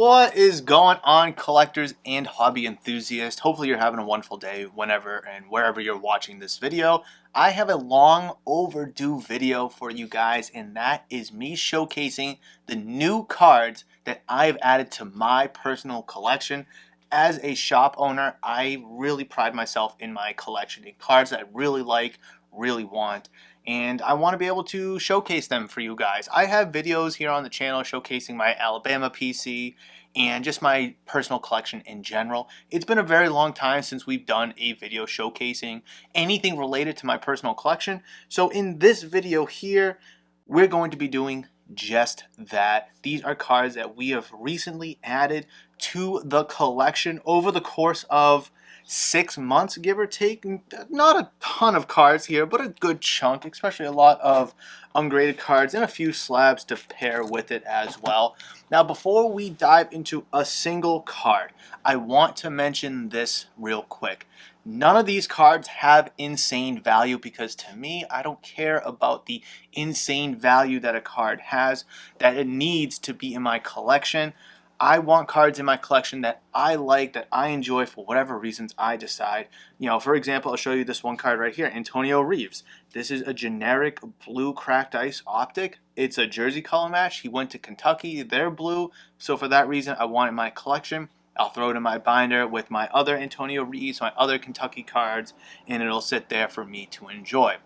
What is going on, collectors and hobby enthusiasts? Hopefully you're having a wonderful day whenever and wherever you're watching this video. I have a long overdue video for you guys, and that is me showcasing the new cards that I've added to my personal collection. As a shop owner, I really pride myself in my collection in cards that I really like, really want, and I want to be able to showcase them for you guys. I have videos here on the channel showcasing my Alabama PC and just my personal collection in general. It's been a very long time since we've done a video showcasing anything related to my personal collection. So in this video here, we're going to be doing just that. These are cards that we have recently added to the collection over the course of 6 months, give or take. Not a ton of cards here, but a good chunk, especially a lot of ungraded cards and a few slabs to pair with it as well. Now, before we dive into a single card, I want to mention this real quick. None of these cards have insane value because to me, I don't care about the insane value that a card has, that it needs to be in my collection. I want cards in my collection that I like, that I enjoy for whatever reasons I decide. You know, for example, I'll show you this one card right here, Antonio Reeves. This is a generic blue cracked ice optic. It's a jersey color match. He went to Kentucky. They're blue. So for that reason, I want it in my collection. I'll throw it in my binder with my other Antonio Reeves, my other Kentucky cards, and it'll sit there for me to enjoy.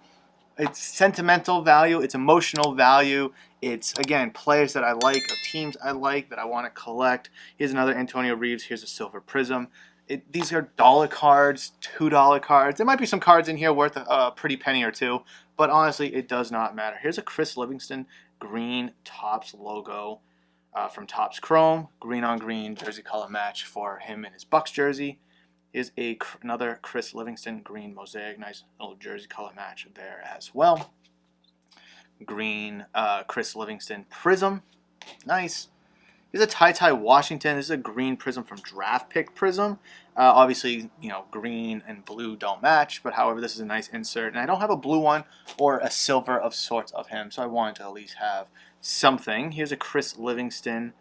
It's sentimental value, it's emotional value, it's, again, players that I like, of teams I like that I want to collect. Here's another Antonio Reeves, here's a silver prism. These are dollar cards, $2 cards. There might be some cards in here worth a pretty penny or two, but honestly, it does not matter. Here's a Chris Livingston green Topps logo from Topps Chrome, green on green jersey color match for him and his Bucks jersey. Is another Chris Livingston green mosaic, nice little jersey color match there as well. Green Chris Livingston prism, nice. Here's a Ty Washington. This is a green prism from Draft Pick Prism. Obviously, you know, green and blue don't match, but however, this is a nice insert. And I don't have a blue one or a silver of sorts of him, so I wanted to at least have something. Here's a Chris Livingston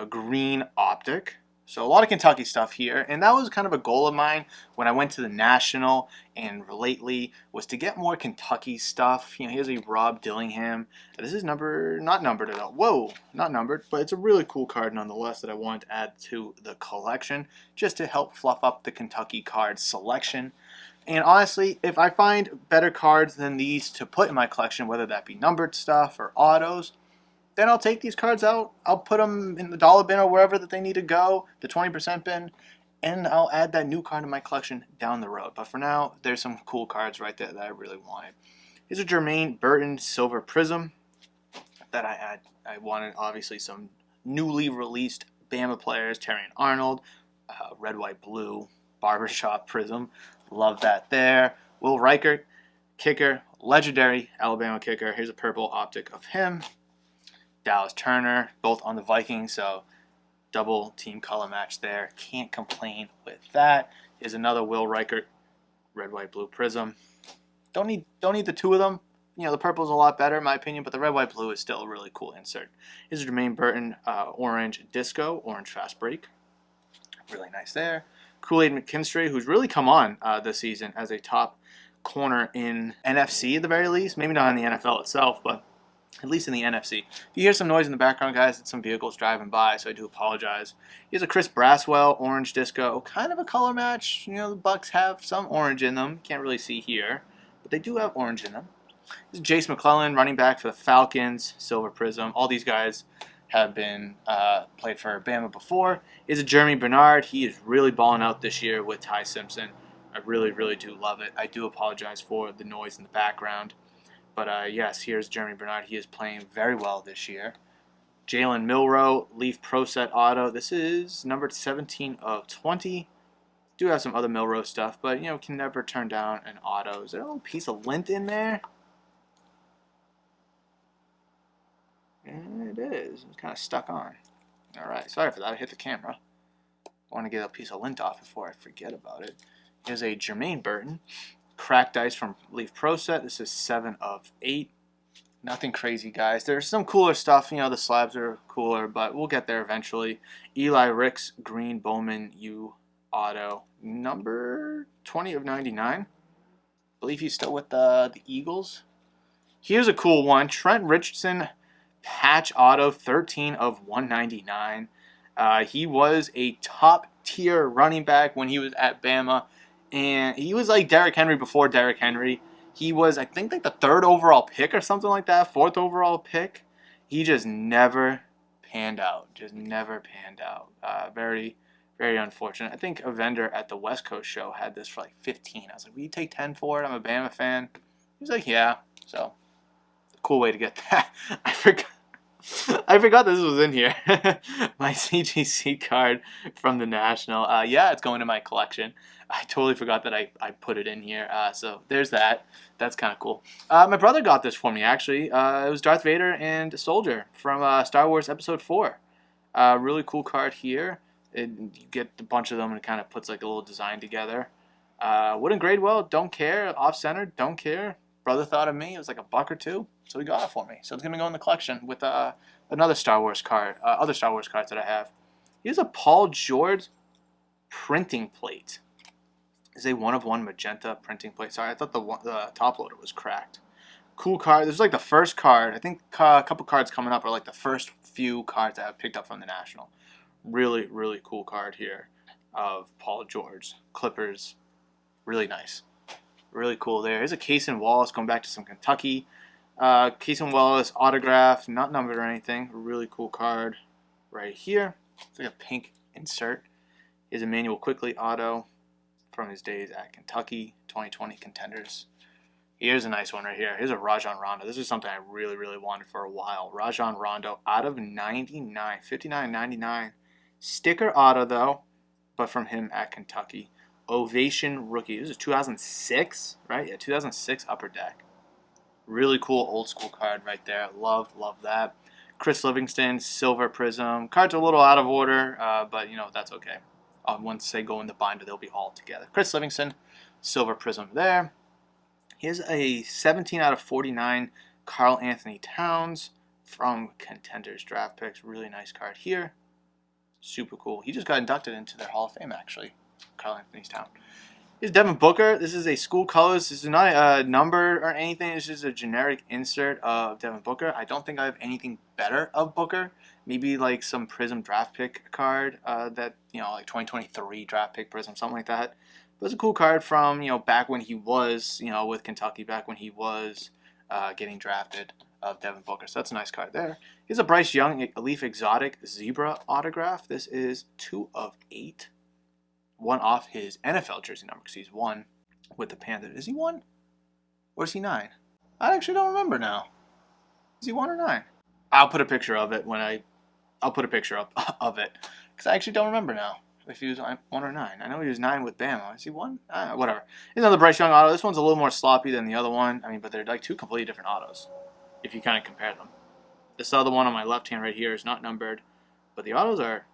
green optic. So a lot of Kentucky stuff here, and that was kind of a goal of mine when I went to the National and lately, was to get more Kentucky stuff. You know, here's a Rob Dillingham. This is not numbered at all. Whoa, not numbered, but it's a really cool card nonetheless that I wanted to add to the collection just to help fluff up the Kentucky card selection. And honestly, if I find better cards than these to put in my collection, whether that be numbered stuff or autos, then I'll take these cards out, I'll put them in the dollar bin or wherever that they need to go, the 20% bin, and I'll add that new card to my collection down the road. But for now, there's some cool cards right there that I really wanted. Here's a Jermaine Burton Silver Prism that I wanted, obviously, some newly released Bama players, Terrion Arnold, Red, White, Blue, Barbershop Prism. Love that there. Will Reichert, kicker, legendary Alabama kicker. Here's a purple optic of him. Dallas Turner, both on the Vikings, so double team color match there. Can't complain with that. Here's another Will Reichert red, white, blue prism. Don't need the two of them. You know, the purple is a lot better in my opinion, but the red, white, blue is still a really cool insert. Here's Jermaine Burton orange disco, orange fast break. Really nice there. Kool-Aid McKinstry, who's really come on this season as a top corner in NFC at the very least. Maybe not in the NFL itself, but at least in the NFC. If you hear some noise in the background, guys, it's some vehicles driving by, so I do apologize. Here's a Chris Braswell, orange disco, kind of a color match. You know, the Bucks have some orange in them. Can't really see here, but they do have orange in them. This is Jace McClellan, running back for the Falcons, silver prism. All these guys have been played for Bama before. Here's a Jeremy Bernard. He is really balling out this year with Ty Simpson. I really, really do love it. I do apologize for the noise in the background. But yes, here's Jeremy Bernard. He is playing very well this year. Jalen Milroe, Leaf Pro Set Auto. This is numbered 17 of 20. Do have some other Milroe stuff, but, you know, can never turn down an auto. Is there a little piece of lint in there? It is. It's kind of stuck on. All right, sorry for that. I hit the camera. I want to get a piece of lint off before I forget about it. Here's a Jermaine Burton. Cracked ice from Leaf Pro Set. This is 7 of 8. Nothing crazy, guys. There's some cooler stuff. The slabs are cooler, but we'll get there eventually. Eli Ricks, Green Bowman U auto, number 20 of 99. I believe he's still with the Eagles. Here's a cool one. Trent Richardson, patch auto, 13 of 199. He was a top-tier running back when he was at Bama, and he was like Derrick Henry before Derrick Henry. He was, I think, like the 3rd overall pick or something like that, 4th overall pick. He just never panned out. Just never panned out. Very, very unfortunate. I think a vendor at the West Coast show had this for like 15. I was like, will you take 10 for it? I'm a Bama fan. He was like, yeah. So, cool way to get that. I forgot this was in here. My CGC card from the National. Yeah, it's going to my collection. I totally forgot that I put it in here. So there's that. That's kind of cool. My brother got this for me, actually. It was Darth Vader and Soldier from Star Wars Episode 4. Really cool card here. You get a bunch of them and it kind of puts like a little design together. Wouldn't grade well. Don't care. Off-center. Don't care. Brother thought of me. It was like $1 or $2, so he got it for me. So it's gonna go in the collection with another Star Wars card, other Star Wars cards that I have. Here's a Paul George printing plate. It's a 1/1 magenta printing plate. Sorry, I thought the top loader was cracked. Cool card. This is like the first card. I think a couple cards coming up are like the first few cards I have picked up from the National. Really, really cool card here of Paul George. Clippers. Really nice. Really cool there. Here's a Casey Wallace going back to some Kentucky. Casey Wallace autograph, not numbered or anything. Really cool card right here. It's like a pink insert. Here's Emmanuel Quickly auto from his days at Kentucky, 2020 contenders. Here's a nice one right here. Here's a Rajon Rondo. This is something I really, really wanted for a while. Rajon Rondo out of 99, 59.99. Sticker auto though, but from him at Kentucky. Ovation rookie. This is 2006, right? Yeah, 2006 Upper Deck. Really cool old school card right there. Love that. Chris Livingston, Silver Prism. Cards are a little out of order, but that's okay. Once they go in the binder, they'll be all together. Chris Livingston, Silver Prism there. Here's a 17 out of 49 Karl Anthony Towns from Contenders Draft Picks. Really nice card here. Super cool. He just got inducted into their Hall of Fame, actually. Karl Anthony Towns. Here's Devin Booker. This is a school colors. This is not a number or anything. It's just a generic insert of Devin Booker. I don't think I have anything better of Booker. Maybe like some Prism draft pick card that, like 2023 draft pick Prism, something like that. But it's a cool card from, back when he was, with Kentucky, back when he was getting drafted of Devin Booker. So that's a nice card there. Here's a Bryce Young Leaf Exotic Zebra autograph. This is 2 of 8. One off his NFL jersey number because he's 1 with the Panthers. Is he 1? Or is he 9? I actually don't remember now. Is he 1 or 9? I'll put a picture of it I'll put a picture up of it because I actually don't remember now if he was 1 or 9. I know he was 9 with Bama. Is he 1? Whatever. Here's another Bryce Young auto. This one's a little more sloppy than the other one. But they're like 2 completely different autos if you kind of compare them. This other one on my left hand right here is not numbered, but the autos are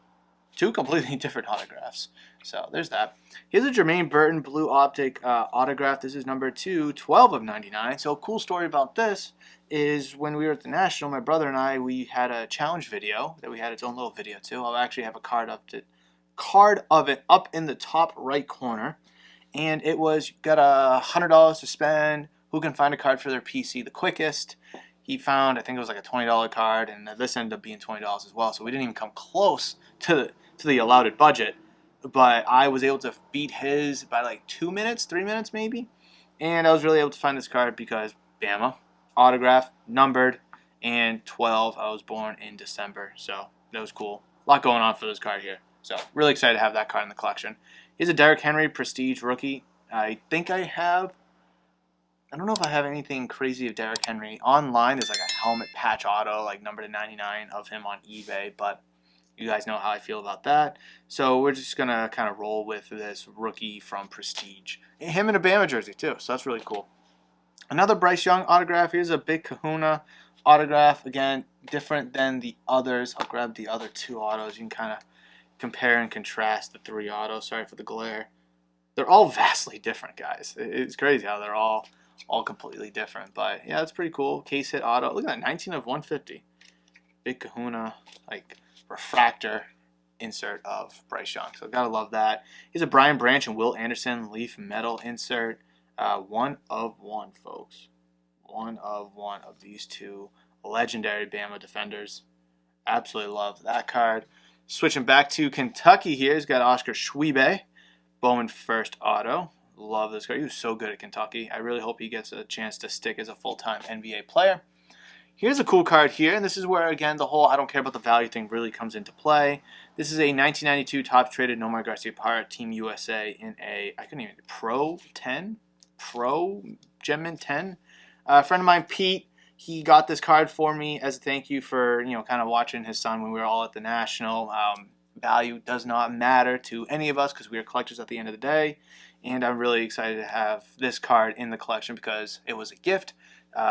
2 completely different autographs. So there's that. Here's a Jermaine Burton Blue Optic autograph. This is number 212 of 99. So a cool story about this is when we were at the National, my brother and I, we had a challenge video that we had its own little video too. I'll actually have a card of it up in the top right corner. And it was, you got $100 to spend. Who can find a card for their PC the quickest? He found, I think it was like a $20 card, and this ended up being $20 as well. So we didn't even come close to the allotted budget. But I was able to beat his by like 2 minutes, 3 minutes maybe. And I was really able to find this card because Bama, autograph, numbered, and 12. I was born in December, so that was cool. A lot going on for this card here. So really excited to have that card in the collection. Here's a Derrick Henry Prestige rookie. I think I don't know if I have anything crazy of Derrick Henry. Online, there's like a helmet patch auto, like number to 99 of him on eBay, but you guys know how I feel about that. So we're just going to kind of roll with this rookie from Prestige. Him in a Bama jersey too, so that's really cool. Another Bryce Young autograph. Here's a Big Kahuna autograph. Again, different than the others. I'll grab the other 2 autos. You can kind of compare and contrast the 3 autos. Sorry for the glare. They're all vastly different, guys. It's crazy how they're all all completely different. But yeah, that's pretty cool. Case hit auto. Look at that, 19 of 150. Big Kahuna, like refractor insert of Bryce Young. So gotta love that. Here's a Brian Branch and Will Anderson leaf metal insert. 1 of 1, folks. 1 of 1 of these two legendary Bama defenders. Absolutely love that card. Switching back to Kentucky here, he's got Oscar Schwebe, Bowman first auto. Love this card. He was so good at Kentucky. I really hope he gets a chance to stick as a full-time NBA player. Here's a cool card here, and this is where, again, the whole I don't care about the value thing really comes into play. This is a 1992 top traded Nomar Garciaparra Team USA in a, I couldn't even, Pro 10? Pro Gemmin 10? A friend of mine, Pete, he got this card for me as a thank you for, kind of watching his son when we were all at the National. Value does not matter to any of us because we are collectors at the end of the day. And I'm really excited to have this card in the collection because it was a gift.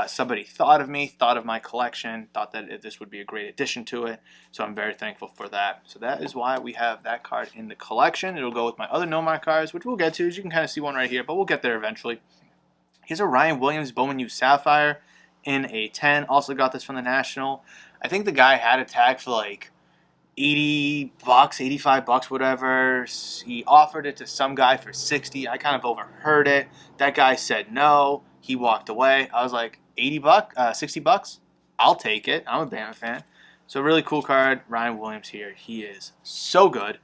Somebody thought of me, thought of my collection, thought that this would be a great addition to it. So I'm very thankful for that. So that is why we have that card in the collection. It'll go with my other Nomar cards, which we'll get to. As you can kind of see one right here, but we'll get there eventually. Here's a Ryan Williams Bowman U Sapphire in a 10. Also got this from the National. I think the guy had a tag for like $80, $85, whatever. He offered it to some guy for $60. I kind of overheard it. That guy said no. He walked away. I was like, $80, $60? I'll take it. I'm a Bama fan. So really cool card. Ryan Williams here. He is so good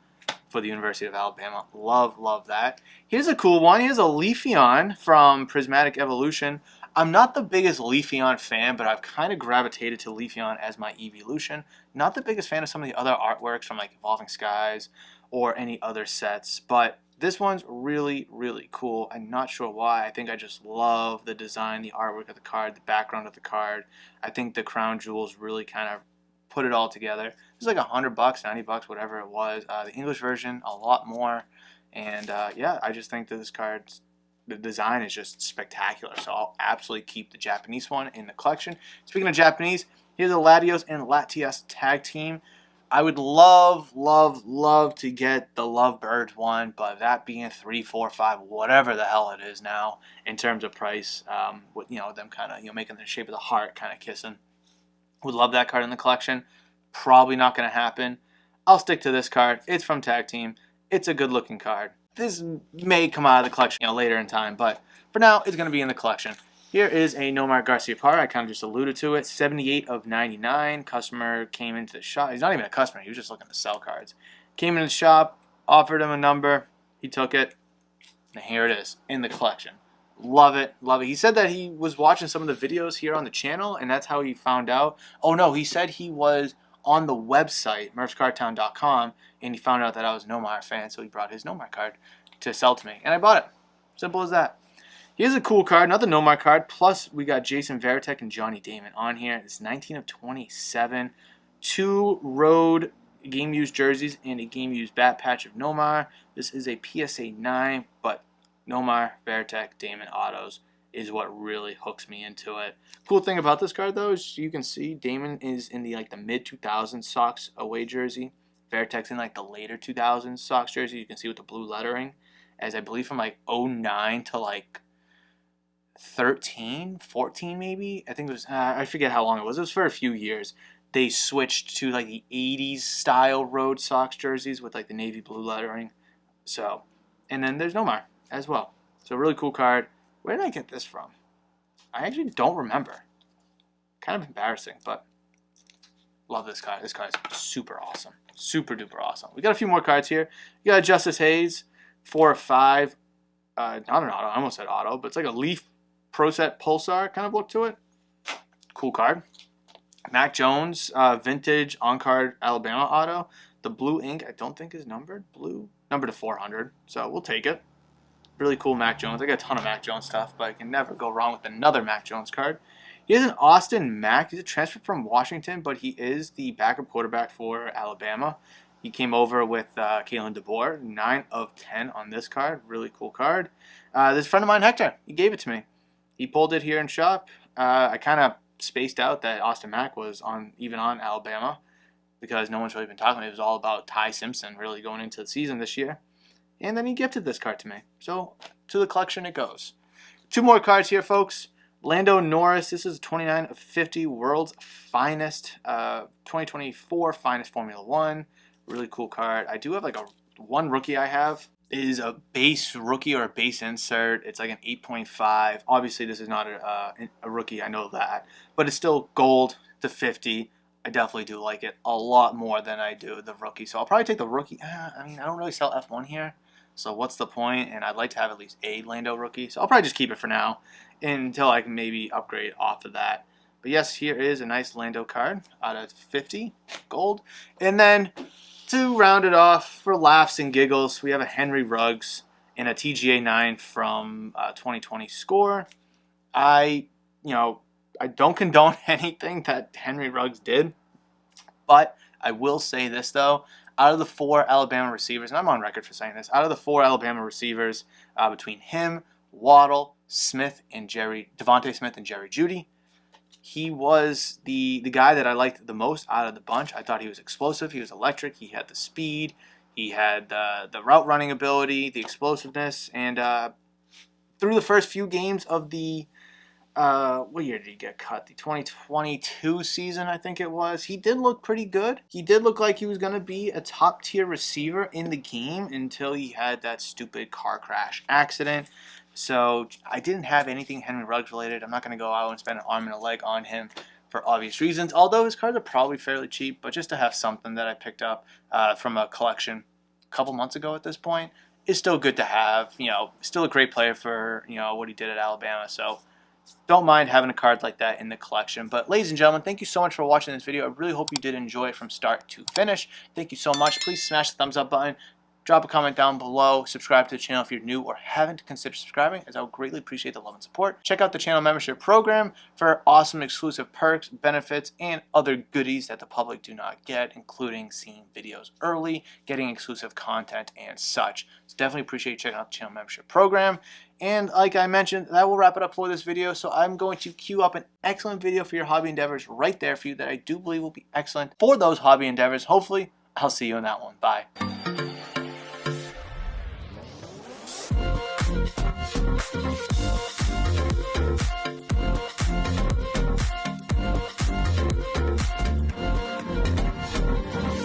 for the University of Alabama. Love that. Here's a cool one. Here's a Leafeon from Prismatic Evolution. I'm not the biggest Leafeon fan, but I've kind of gravitated to Leafeon as my evolution. Not the biggest fan of some of the other artworks from like Evolving Skies or any other sets, but this one's really, really cool. I'm not sure why. I think I just love the design, the artwork of the card, the background of the card. I think the crown jewels really kind of put it all together. It's like $100, $90, whatever it was. The English version, a lot more. And yeah, I just think that this card's the design is just spectacular, so I'll absolutely keep the Japanese one in the collection. Speaking of Japanese, here's a Latios and Latias tag team. I would love to get the Lovebirds one, but that being 3, 4, 5, whatever the hell it is now in terms of price, with them kind of making the shape of the heart, kind of kissing. Would love that card in the collection. Probably not going to happen. I'll stick to this card. It's from Tag Team. It's a good looking card. This may come out of the collection later in time, but for now, it's going to be in the collection. Here is a Nomar Garciaparra. I kind of just alluded to it. 78 of 99. Customer came into the shop. He's not even a customer. He was just looking to sell cards. Came in the shop, offered him a number. He took it. And here it is in the collection. Love it. He said that he was watching some of the videos here on the channel, and that's how he found out. Oh, no, he said he was on the website, murphscardtown.com, and he found out that I was a Nomar fan, so he brought his Nomar card to sell to me. And I bought it. Simple as that. Here's a cool card, another Nomar card. Plus, we got Jason Varitek and Johnny Damon on here. It's 19 of 27. 2 road game-used jerseys and a game-used bat patch of Nomar. This is a PSA 9, but Nomar, Varitek, Damon autos is what really hooks me into it. Cool thing about this card, though, is you can see Damon is in the mid-2000s Sox away jersey. Varitek's in the later 2000s Sox jersey. You can see with the blue lettering, as I believe from 09 to 13, 14 maybe. I think it was, I forget how long it was. It was for a few years. They switched to the 80s style road Sox jerseys with the navy blue lettering. So, and then there's Nomar as well. So really cool card. Where did I get this from? I actually don't remember. Kind of embarrassing, but love this card. This card is super awesome. Super duper awesome. We got a few more cards here. You got Justice Hayes, 4 of 5. Not an auto. I almost said auto, but it's like a Leaf Pro Set Pulsar kind of look to it. Cool card. Mac Jones, vintage on-card Alabama auto. The blue ink I don't think is numbered. Blue. Numbered to 400, so we'll take it. Really cool Mac Jones. I got a ton of Mac Jones stuff, but I can never go wrong with another Mac Jones card. He is an Austin Mack. He's a transfer from Washington, but he is the backup quarterback for Alabama. He came over with Kalen DeBoer. 9 of 10 on this card. Really cool card. This friend of mine, Hector, he gave it to me. He pulled it here in shop. I kind of spaced out that Austin Mack was even on Alabama because no one's really been talking. It was all about Ty Simpson really going into the season this year. And then he gifted this card to me. So to the collection it goes. Two more cards here, folks. Lando Norris. This is 29 of 50, World's Finest, 2024 Finest Formula One. Really cool card. I do have like one rookie I have is a base rookie or a base insert. It's like an 8.5. Obviously, this is not a rookie. I know that. But it's still gold to 50. I definitely do like it a lot more than I do the rookie. So I'll probably take the rookie. I mean, I don't really sell F1 here. So what's the point? And I'd like to have at least a Lando rookie. So I'll probably just keep it for now until I can maybe upgrade off of that. But yes, here is a nice Lando card out of 50 gold. And then to round it off for laughs and giggles, we have a Henry Ruggs and a TGA 9 from 2020 score. I don't condone anything that Henry Ruggs did, but I will say this though. Out of the 4 Alabama receivers, and I'm on record for saying this, out of the 4 Alabama receivers, between him, Waddle, Devontae Smith, and Jerry Jeudy, he was the guy that I liked the most out of the bunch. I thought he was explosive. He was electric. He had the speed. He had the route running ability, the explosiveness, and through the first few games of the what year did he get cut? The 2022 season, I think it was. He did look pretty good. He did look like he was going to be a top-tier receiver in the game until he had that stupid car crash accident. So I didn't have anything Henry Ruggs related. I'm not going to go out and spend an arm and a leg on him for obvious reasons, although his cards are probably fairly cheap, but just to have something that I picked up from a collection a couple months ago at this point is still good to have. Still a great player for, what he did at Alabama. So don't mind having a card like that in the collection. But ladies and gentlemen, thank you so much for watching this video. I really hope you did enjoy it from start to finish. Thank you so much. Please smash the thumbs up button. Drop a comment down below. Subscribe to the channel if you're new or haven't considered subscribing, as I would greatly appreciate the love and support. Check out the channel membership program for awesome exclusive perks, benefits, and other goodies that the public do not get, including seeing videos early, getting exclusive content, and such. So definitely appreciate you checking out the channel membership program. And like I mentioned, that will wrap it up for this video. So I'm going to queue up an excellent video for your hobby endeavors right there for you that I do believe will be excellent for those hobby endeavors. Hopefully, I'll see you in that one. Bye.